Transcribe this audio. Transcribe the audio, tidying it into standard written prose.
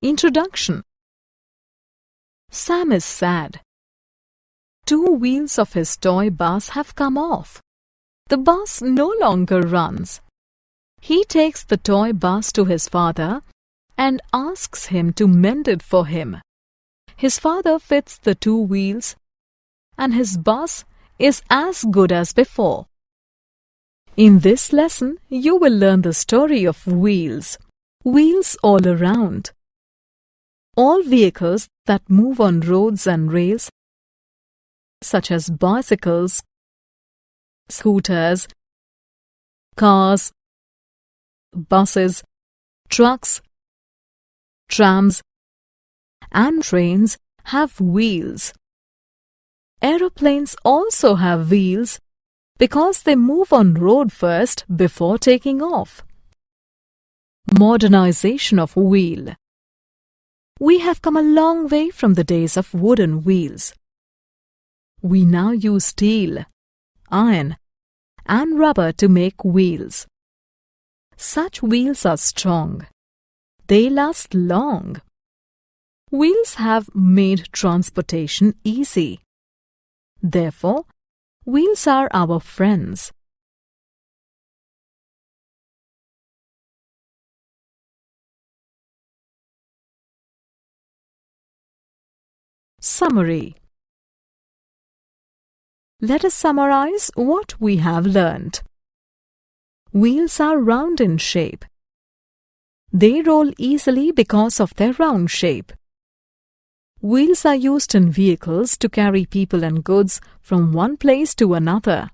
Introduction. Sam is sad. 2 wheels of his toy bus have come off. The bus no longer runs. He takes the toy bus to his father and asks him to mend it for him. His father fits the 2 wheels, and his bus is as good as before. In this lesson, you will learn the story of wheels. Wheels all around. All vehicles that move on roads and rails, such as bicycles, scooters, cars, buses, trucks, trams, and trains have wheels. Aeroplanes also have wheels because they move on road first before taking off. Modernization of wheel. We have come a long way from the days of wooden wheels. We now use steel, iron, and rubber to make wheels. Such wheels are strong. They last long. Wheels have made transportation easy. Therefore, wheels are our friends. Summary. Let us summarize what we have learned. Wheels are round in shape. They roll easily because of their round shape. Wheels are used in vehicles to carry people and goods from one place to another.